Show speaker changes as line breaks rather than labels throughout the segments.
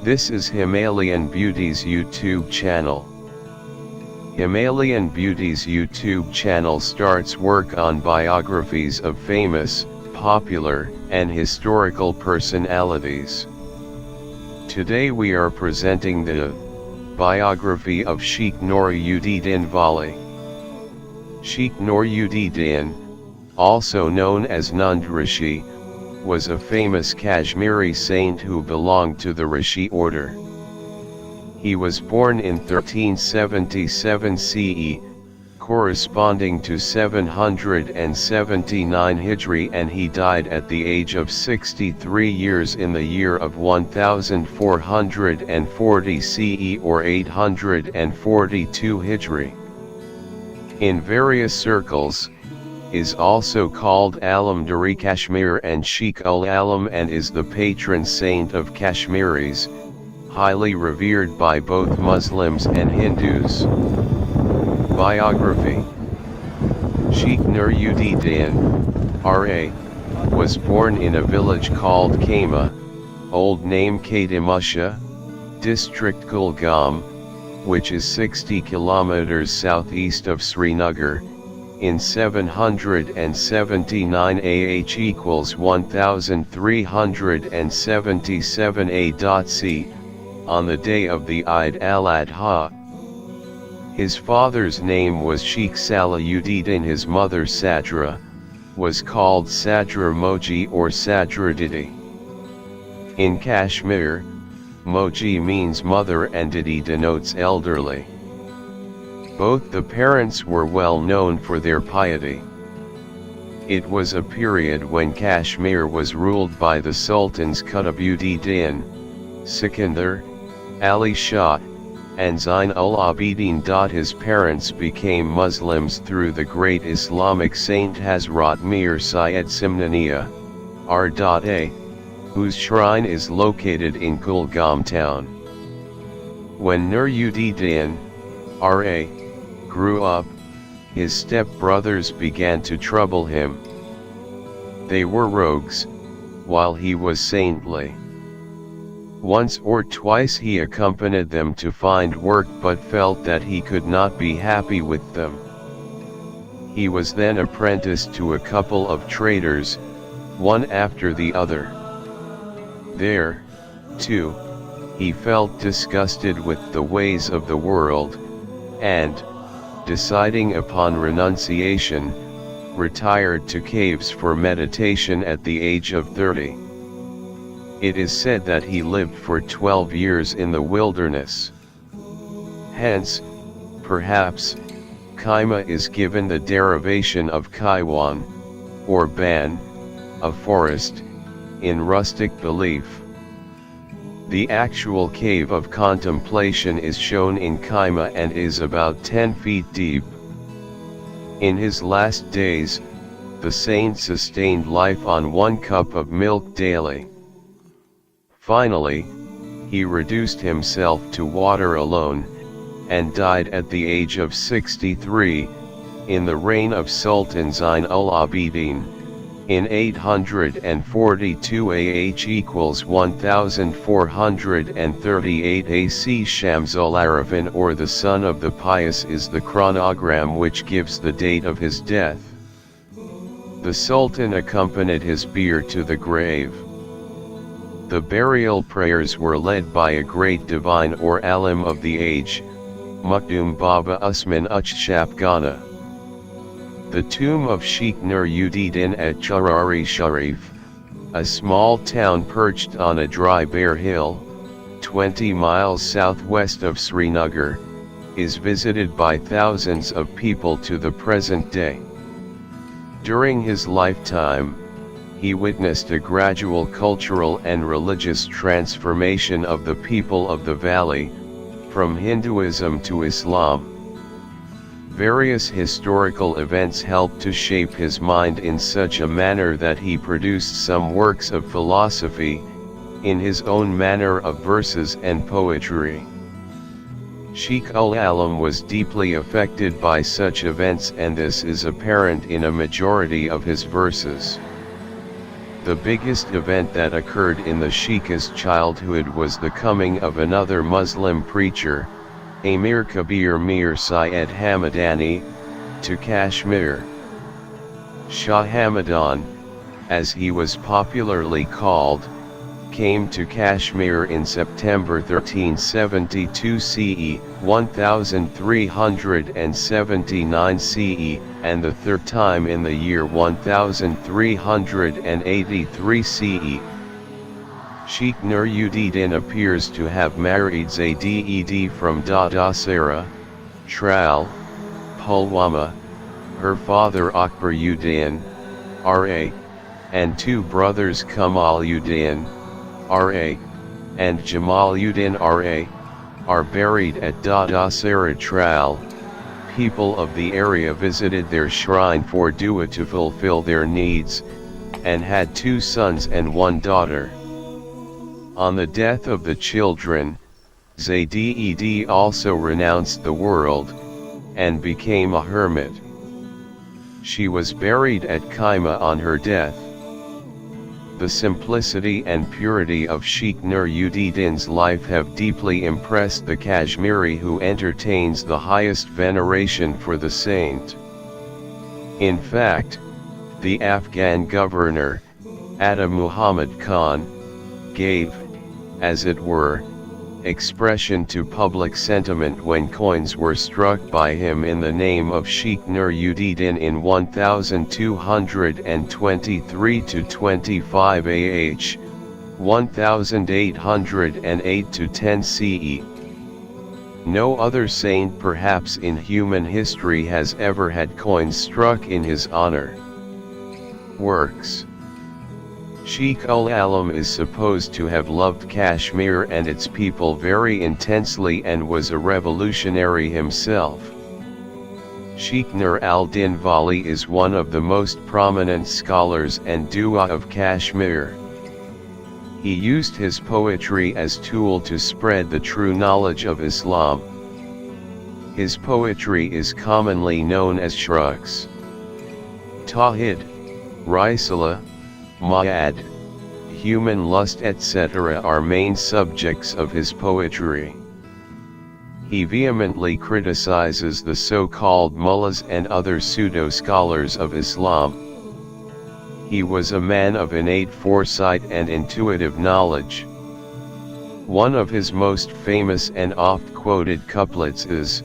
This is Himalayan Beauty's YouTube channel. Himalayan Beauty's YouTube channel starts work on biographies of famous, popular, and historical personalities. Today we are presenting the biography of Sheikh Noor-ud-din Wali. Sheikh Noor-ud-din, also known as Nund Reshi, was a famous Kashmiri saint who belonged to the Reshi order. He was born in 1377 CE, corresponding to 779 Hijri, and he died at the age of 63 years in the year of 1440 CE or 842 Hijri. In various circles, is also called Alam Dari Kashmir and Sheikh-ul-Allam, and is the patron saint of Kashmiris, highly revered by both Muslims and Hindus. Biography. Sheikh Noor-ud-din, R.A., was born in a village called Koimah, old name Kadimusha, district Kulgam, which is 60 kilometers southeast of Srinagar, in 779 AH equals 1377 A.C, on the day of the Eid al-Adha. His father's name was Sheikh Salar-ud-din. His mother Sadra was called Sadra Moji or Sadra-Didi. In Kashmir, Moji means mother and Didi denotes elderly. Both the parents were well known for their piety. It was a period when Kashmir was ruled by the sultans Qutb-ud-din, Sikandar, Ali Shah, and Zain-ul-Abidin. His parents became Muslims through the great Islamic saint Hazrat Mir Syed Samnai, R.A., whose shrine is located in Kulgam town. When Noor-ud-din, R.A., grew up, his step-brothers began to trouble him. They were rogues, while he was saintly. Once or twice he accompanied them to find work but felt that he could not be happy with them. He was then apprenticed to a couple of traders, one after the other. There, too, he felt disgusted with the ways of the world, and, deciding upon renunciation, retired to caves for meditation at the age of 30. It is said that he lived for 12 years in the wilderness. Hence, perhaps, Koimah is given the derivation of Kaiwan, or ban, a forest, in rustic belief. The actual cave of contemplation is shown in Koimah and is about 10 feet deep. In his last days, the saint sustained life on 1 cup of milk daily. Finally, he reduced himself to water alone, and died at the age of 63, in the reign of Sultan Zain-ul-Abidin, in 842 AH equals 1438 AC. Shamsul-Arifin, or the son of the pious, is the chronogram which gives the date of his death. The Sultan accompanied his bier to the grave. The burial prayers were led by a great divine or alim of the age, Muqaddam Baba Usman Uch Shafgana. The tomb of Sheikh Noor-ud-din at Churari Sharif, a small town perched on a dry bare hill, 20 miles southwest of Srinagar, is visited by thousands of people to the present day. During his lifetime, he witnessed a gradual cultural and religious transformation of the people of the valley, from Hinduism to Islam. Various historical events helped to shape his mind in such a manner that he produced some works of philosophy, in his own manner of verses and poetry. Sheikh-ul-Alam was deeply affected by such events, and this is apparent in a majority of his verses. The biggest event that occurred in the Sheikh's childhood was the coming of another Muslim preacher, Amir Kabir Mir Syed Hamadani, to Kashmir. Shah Hamadan, as he was popularly called, came to Kashmir in September 1372 CE, 1379 CE, and the third time in the year 1383 CE. Sheikh Noor-ud-din appears to have married Zaid from Dadasara, Tral, Pulwama, her father Akbar-ud-din, R.A., and two brothers Kamal-u-din, R.A., and Jamal-u-din R.A., are buried at Dadasara Tral. People of the area visited their shrine for dua to fulfill their needs, and had two sons and one daughter. On the death of the children, Zaid also renounced the world, and became a hermit. She was buried at Koimah on her death. The simplicity and purity of Sheikh Noor-ud-din's life have deeply impressed the Kashmiri, who entertains the highest veneration for the saint. In fact, the Afghan governor, Atta Muhammad Khan, gave, as it were, expression to public sentiment when coins were struck by him in the name of Sheikh Noor-ud-din in 1223–25 AH, 1808–10 CE. No other saint perhaps in human history has ever had coins struck in his honor. Works. Sheikh-ul-Alam is supposed to have loved Kashmir and its people very intensely and was a revolutionary himself. Sheikh Noor-ud-din Wali is one of the most prominent scholars and dua of Kashmir. He used his poetry as tool to spread the true knowledge of Islam. His poetry is commonly known as shrugs. Tawhid, Risala, Ma'ad, human lust etc. are main subjects of his poetry. He vehemently criticizes the so-called mullahs and other pseudo-scholars of Islam. He was a man of innate foresight and intuitive knowledge. One of his most famous and oft-quoted couplets is,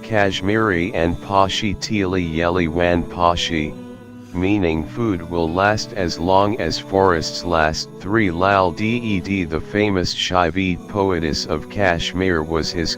Kashmiri and Pashi Tili Yeli Wan Pashi, meaning food will last as long as forests last. 3 Lal Ded, the famous Shivid poetess of Kashmir, was his